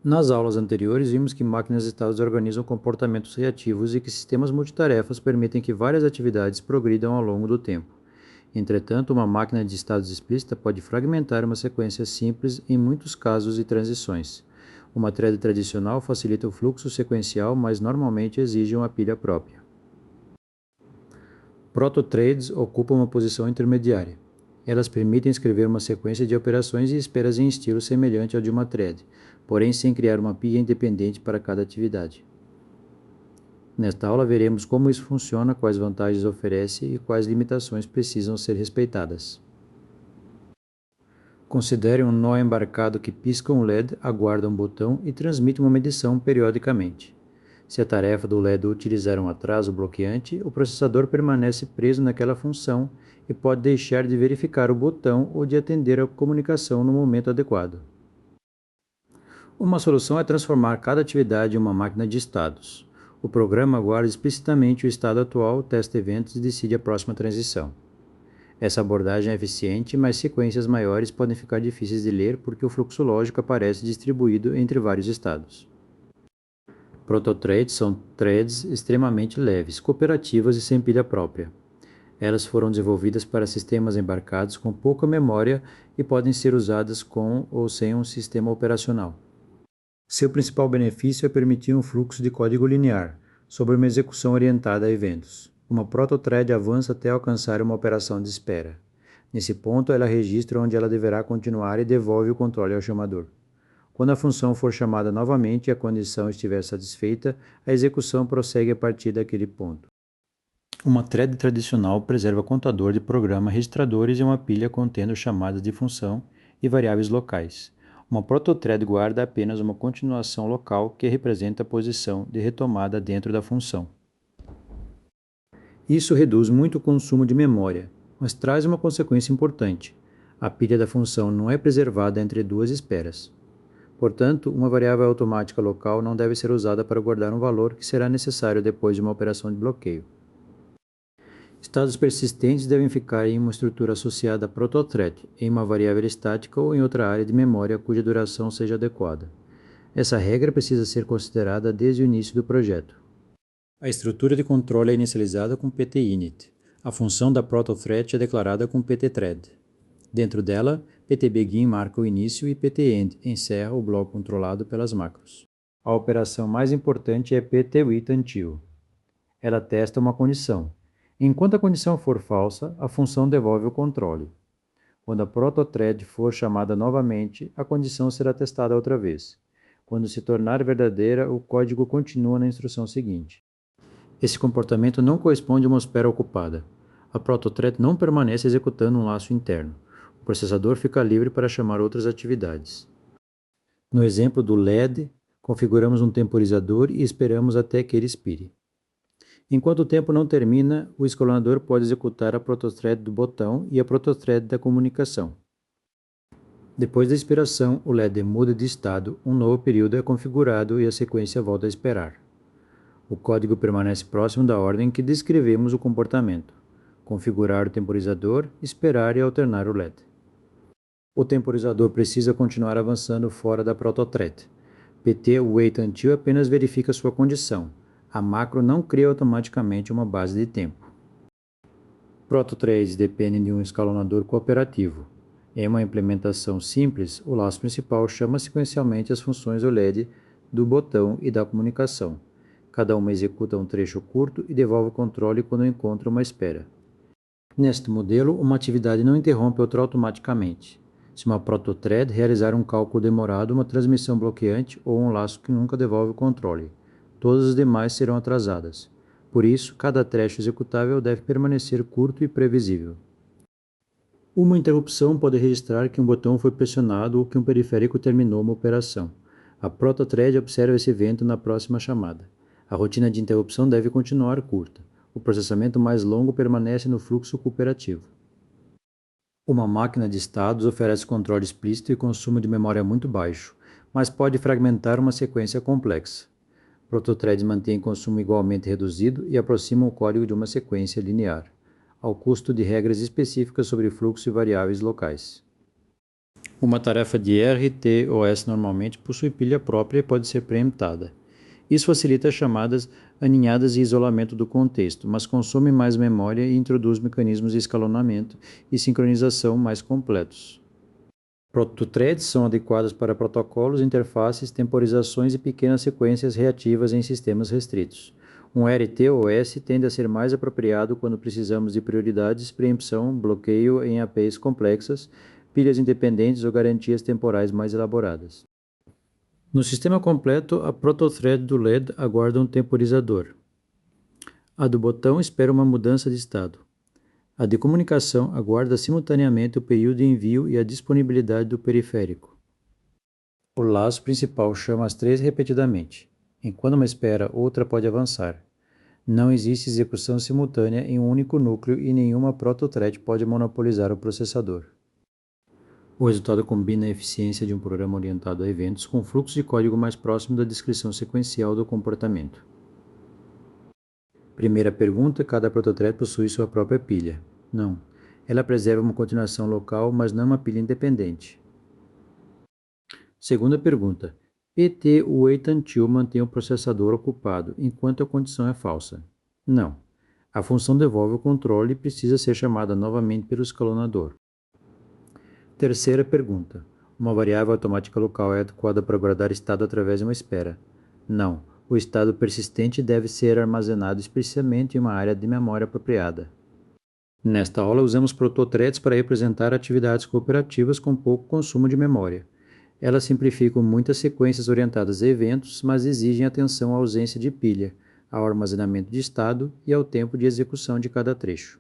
Nas aulas anteriores, vimos que máquinas de estados organizam comportamentos reativos e que sistemas multitarefas permitem que várias atividades progridam ao longo do tempo. Entretanto, uma máquina de estados explícita pode fragmentar uma sequência simples em muitos casos e transições. Uma thread tradicional facilita o fluxo sequencial, mas normalmente exige uma pilha própria. Protothreads ocupam uma posição intermediária. Elas permitem escrever uma sequência de operações e esperas em estilo semelhante ao de uma thread, porém sem criar uma pilha independente para cada atividade. Nesta aula veremos como isso funciona, quais vantagens oferece e quais limitações precisam ser respeitadas. Considere um nó embarcado que pisca um LED, aguarda um botão e transmite uma medição periodicamente. Se a tarefa do LED utilizar um atraso bloqueante, o processador permanece preso naquela função e pode deixar de verificar o botão ou de atender a comunicação no momento adequado. Uma solução é transformar cada atividade em uma máquina de estados. O programa guarda explicitamente o estado atual, testa eventos e decide a próxima transição. Essa abordagem é eficiente, mas sequências maiores podem ficar difíceis de ler porque o fluxo lógico aparece distribuído entre vários estados. Protothreads são threads extremamente leves, cooperativas e sem pilha própria. Elas foram desenvolvidas para sistemas embarcados com pouca memória e podem ser usadas com ou sem um sistema operacional. Seu principal benefício é permitir um fluxo de código linear, sobre uma execução orientada a eventos. Uma protothread avança até alcançar uma operação de espera. Nesse ponto, ela registra onde ela deverá continuar e devolve o controle ao chamador. Quando a função for chamada novamente e a condição estiver satisfeita, a execução prossegue a partir daquele ponto. Uma thread tradicional preserva contador de programa, registradores e uma pilha contendo chamadas de função e variáveis locais. Uma protothread guarda apenas uma continuação local que representa a posição de retomada dentro da função. Isso reduz muito o consumo de memória, mas traz uma consequência importante. A pilha da função não é preservada entre duas esperas. Portanto, uma variável automática local não deve ser usada para guardar um valor que será necessário depois de uma operação de bloqueio. Estados persistentes devem ficar em uma estrutura associada a protothread, em uma variável estática ou em outra área de memória cuja duração seja adequada. Essa regra precisa ser considerada desde o início do projeto. A estrutura de controle é inicializada com PT-init. A função da protothread é declarada com PT-thread. Dentro dela, PT-begin marca o início e PT-end encerra o bloco controlado pelas macros. A operação mais importante é PT-wait-until. Ela testa uma condição. Enquanto a condição for falsa, a função devolve o controle. Quando a protothread for chamada novamente, a condição será testada outra vez. Quando se tornar verdadeira, o código continua na instrução seguinte. Esse comportamento não corresponde a uma espera ocupada. A protothread não permanece executando um laço interno. O processador fica livre para chamar outras atividades. No exemplo do LED, configuramos um temporizador e esperamos até que ele expire. Enquanto o tempo não termina, o escalonador pode executar a protothread do botão e a protothread da comunicação. Depois da expiração, o LED muda de estado, um novo período é configurado e a sequência volta a esperar. O código permanece próximo da ordem que descrevemos o comportamento: configurar o temporizador, esperar e alternar o LED. O temporizador precisa continuar avançando fora da protothread. PT wait-until apenas verifica sua condição. A macro não cria automaticamente uma base de tempo. Protothreads dependem de um escalonador cooperativo. Em uma implementação simples, o laço principal chama sequencialmente as funções do LED, do botão e da comunicação. Cada uma executa um trecho curto e devolve o controle quando encontra uma espera. Neste modelo, uma atividade não interrompe outra automaticamente. Se uma protothread realizar um cálculo demorado, uma transmissão bloqueante ou um laço que nunca devolve o controle, todas as demais serão atrasadas. Por isso, cada trecho executável deve permanecer curto e previsível. Uma interrupção pode registrar que um botão foi pressionado ou que um periférico terminou uma operação. A protothread observa esse evento na próxima chamada. A rotina de interrupção deve continuar curta. O processamento mais longo permanece no fluxo cooperativo. Uma máquina de estados oferece controle explícito e consumo de memória muito baixo, mas pode fragmentar uma sequência complexa. Protothreads mantêm consumo igualmente reduzido e aproximam o código de uma sequência linear, ao custo de regras específicas sobre fluxo e variáveis locais. Uma tarefa de RTOS normalmente possui pilha própria e pode ser preemptada. Isso facilita as chamadas aninhadas e isolamento do contexto, mas consome mais memória e introduz mecanismos de escalonamento e sincronização mais completos. Protothreads são adequados para protocolos, interfaces, temporizações e pequenas sequências reativas em sistemas restritos. Um RTOS tende a ser mais apropriado quando precisamos de prioridades, preempção, bloqueio em APIs complexas, pilhas independentes ou garantias temporais mais elaboradas. No sistema completo, a protothread do LED aguarda um temporizador. A do botão espera uma mudança de estado. A de comunicação aguarda simultaneamente o período de envio e a disponibilidade do periférico. O laço principal chama as três repetidamente. Enquanto uma espera, outra pode avançar. Não existe execução simultânea em um único núcleo e nenhuma protothread pode monopolizar o processador. O resultado combina a eficiência de um programa orientado a eventos com fluxo de código mais próximo da descrição sequencial do comportamento. Primeira pergunta: cada protothread possui sua própria pilha? Não. Ela preserva uma continuação local, mas não uma pilha independente. Segunda pergunta: PT wait until mantém o processador ocupado enquanto a condição é falsa? Não. A função devolve o controle e precisa ser chamada novamente pelo escalonador. Terceira pergunta: uma variável automática local é adequada para guardar estado através de uma espera? Não. O estado persistente deve ser armazenado especialmente em uma área de memória apropriada. Nesta aula, usamos protothreads para representar atividades cooperativas com pouco consumo de memória. Elas simplificam muitas sequências orientadas a eventos, mas exigem atenção à ausência de pilha, ao armazenamento de estado e ao tempo de execução de cada trecho.